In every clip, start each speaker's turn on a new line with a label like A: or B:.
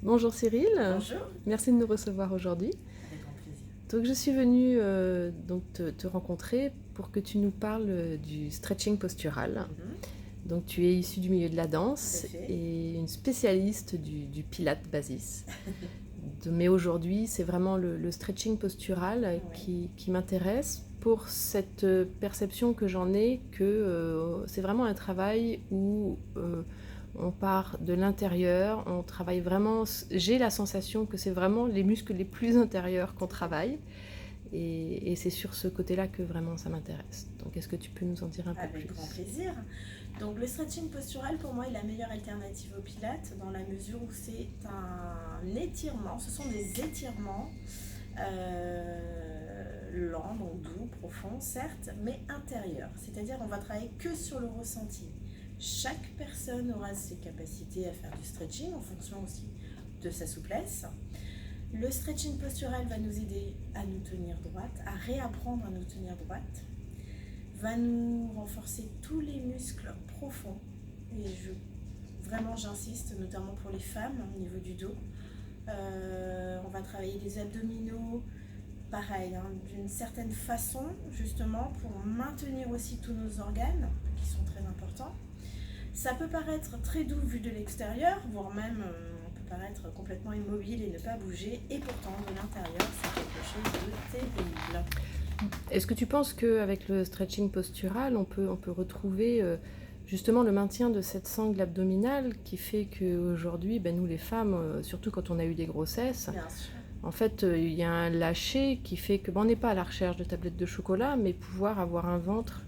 A: Bonjour Cyril,
B: Bonjour.
A: merci de nous recevoir aujourd'hui.
B: Avec grand plaisir.
A: Donc je suis venue te rencontrer pour que tu nous parles du stretching postural. Donc tu es issue du milieu de la danse
B: Tout à fait.
A: et une spécialiste du Pilates Basis. Mais aujourd'hui, c'est vraiment le stretching postural qui m'intéresse pour cette perception que j'en ai que c'est vraiment un travail où on part de l'intérieur, on travaille vraiment. J'ai la sensation que c'est vraiment les muscles les plus intérieurs qu'on travaille. Et c'est sur ce côté-là que vraiment ça m'intéresse. Donc est-ce que tu peux nous en dire un peu plus?
B: Avec grand plaisir. Donc le stretching postural pour moi est la meilleure alternative au pilates dans la mesure où c'est un étirement, ce sont des étirements lents, donc doux, profonds certes, mais intérieurs. C'est-à-dire on va travailler que sur le ressenti. Chaque personne aura ses capacités à faire du stretching en fonction aussi de sa souplesse. Le stretching postural va nous aider à nous tenir droite, à réapprendre à nous tenir droite, va nous renforcer tous les muscles profonds, et vraiment j'insiste, notamment pour les femmes au niveau du dos. On va travailler les abdominaux, pareil, d'une certaine façon, justement pour maintenir aussi tous nos organes, qui sont très importants. Ça peut paraître très doux vu de l'extérieur, voire même paraître complètement immobile et ne pas bouger, et pourtant de l'intérieur c'est quelque chose de terrible.
A: Est-ce que tu penses qu'avec le stretching postural on peut retrouver justement le maintien de cette sangle abdominale qui fait qu'aujourd'hui nous les femmes, surtout quand on a eu des grossesses, en fait il y a un lâcher qui fait que on n'est pas à la recherche de tablettes de chocolat, mais pouvoir avoir un ventre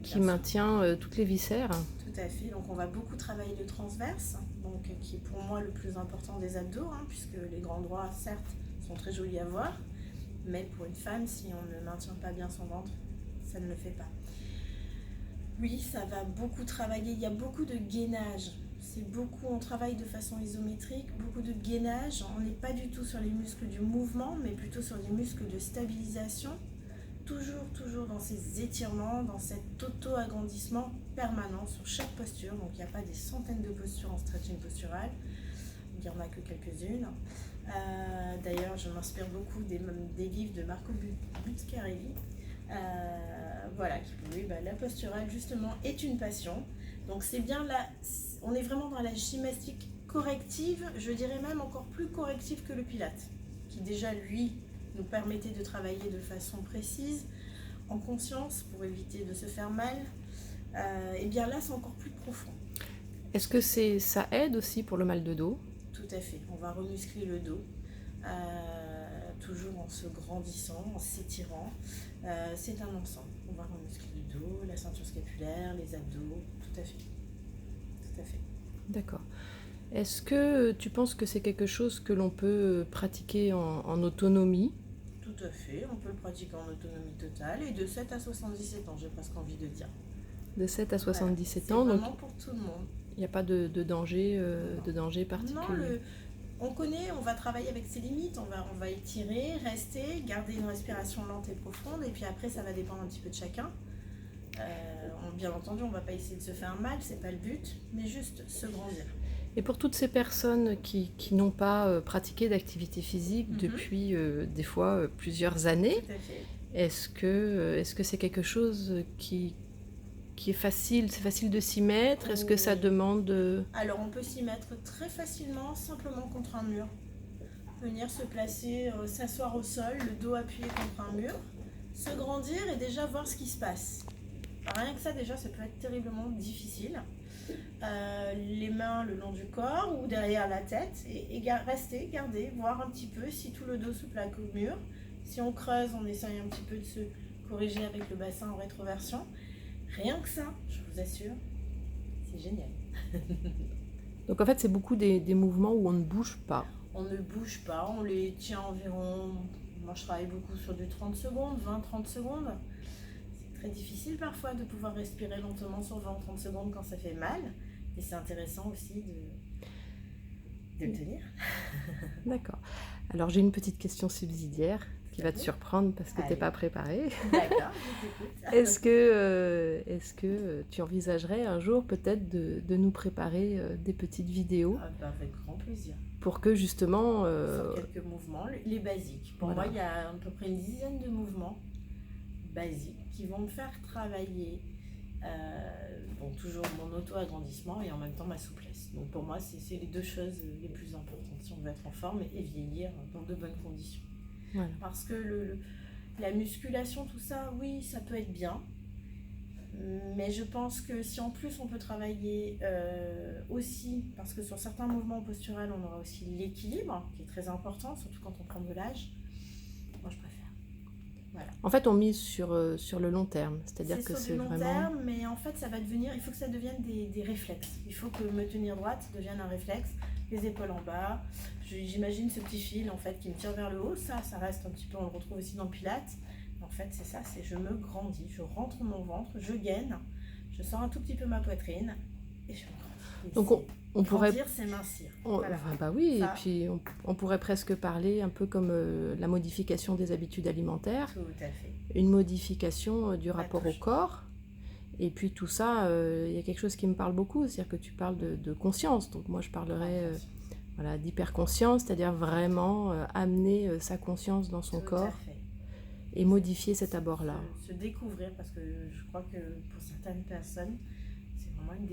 A: qui maintient toutes les viscères.
B: Tout à fait, donc on va beaucoup travailler le transverse, donc, qui est pour moi le plus important des abdos, puisque les grands droits, certes, sont très jolis à voir, mais pour une femme, si on ne maintient pas bien son ventre, ça ne le fait pas. Oui, ça va beaucoup travailler, il y a beaucoup de gainage, on travaille de façon isométrique, beaucoup de gainage, on n'est pas du tout sur les muscles du mouvement, mais plutôt sur les muscles de stabilisation, toujours dans ces étirements, dans cet auto-agrandissement permanent sur chaque posture. Donc il n'y a pas des centaines de postures en stretching postural, il n'y en a que quelques-unes. D'ailleurs, je m'inspire beaucoup des livres de Marco Buccarelli. La posturale justement est une passion. Donc c'est bien là, on est vraiment dans la gymnastique corrective, je dirais même encore plus corrective que le pilate, qui déjà lui nous permettait de travailler de façon précise, en conscience, pour éviter de se faire mal. Et bien là, c'est encore plus profond.
A: Est-ce que ça aide aussi pour le mal de dos?
B: Tout à fait, on va remuscler le dos, toujours en se grandissant, en s'étirant. C'est un ensemble, on va remuscler le dos, la ceinture scapulaire, les abdos, tout à fait. Tout à fait.
A: D'accord. Est-ce que tu penses que c'est quelque chose que l'on peut pratiquer en autonomie?
B: Tout à fait, on peut le pratiquer en autonomie totale et de 7 à 77 ans, j'ai presque envie de dire.
A: De 7 à 77 ans,
B: c'est vraiment pour tout le monde.
A: Il n'y a pas de danger, particulier?
B: Non, on connaît, on va travailler avec ses limites, on va étirer, rester, garder une respiration lente et profonde, et puis après ça va dépendre un petit peu de chacun. Bien entendu, on ne va pas essayer de se faire mal, c'est pas le but, mais juste se grandir.
A: Et pour toutes ces personnes qui n'ont pas pratiqué d'activité physique depuis des fois plusieurs années, est-ce que c'est quelque chose qui est facile, c'est facile de s'y mettre? Est-ce que ça demande...
B: Alors on peut s'y mettre très facilement, simplement contre un mur. Venir se placer, s'asseoir au sol, le dos appuyé contre un mur, se grandir et déjà voir ce qui se passe. Rien que ça, déjà, ça peut être terriblement difficile. Les mains le long du corps ou derrière la tête et rester, garder, voir un petit peu si tout le dos se plaque au mur. Si on creuse, on essaye un petit peu de se corriger avec le bassin en rétroversion. Rien que ça, je vous assure, c'est génial.
A: Donc en fait, c'est beaucoup des mouvements où on ne bouge pas.
B: On ne bouge pas, on les tient environ... Moi, je travaille beaucoup sur du 30 secondes, 20-30 secondes. C'est très difficile parfois de pouvoir respirer lentement sur 20-30 secondes quand ça fait mal. Et c'est intéressant aussi de le tenir.
A: D'accord. Alors j'ai une petite question subsidiaire. qui va te surprendre parce que tu n'es pas préparée.
B: D'accord, je t'écoute.
A: Est-ce que tu envisagerais un jour peut-être de nous préparer des petites vidéos
B: Avec grand plaisir.
A: pour que justement...
B: Sur quelques mouvements, les basiques. Pour moi, il y a à peu près une dizaine de mouvements basiques qui vont me faire travailler toujours mon auto-agrandissement et en même temps ma souplesse. Donc pour moi, c'est les deux choses les plus importantes si on veut être en forme et vieillir dans de bonnes conditions.
A: Voilà.
B: Parce que la musculation, tout ça, oui, ça peut être bien. Mais je pense que si en plus on peut travailler aussi, parce que sur certains mouvements posturels, on aura aussi l'équilibre, qui est très important, surtout quand on prend de l'âge, moi je préfère. Voilà.
A: En fait, on mise sur le long terme, c'est-à-dire que c'est
B: sur du long
A: vraiment...
B: terme, mais en fait, ça va devenir, il faut que ça devienne des réflexes. Il faut que me tenir droite devienne un réflexe, les épaules en bas. J'imagine ce petit fil en fait qui me tire vers le haut, ça reste un petit peu, on le retrouve aussi dans le Pilates. En fait, c'est ça, c'est je me grandis, je rentre mon ventre, je gaine, je sors un tout petit peu ma poitrine et je me grandis. Et
A: donc on pourrait...
B: Grandir, c'est mincir.
A: Voilà. Bah oui, ça. Et puis on pourrait presque parler un peu comme la modification des habitudes alimentaires.
B: Tout à fait.
A: Une modification du rapport au corps. Et puis tout ça, il y a quelque chose qui me parle beaucoup, c'est-à-dire que tu parles de conscience. Donc moi je parlerais d'hyperconscience, c'est-à-dire vraiment amener sa conscience dans son corps et modifier cet abord-là.
B: Se découvrir, parce que je crois que pour certaines personnes, c'est vraiment une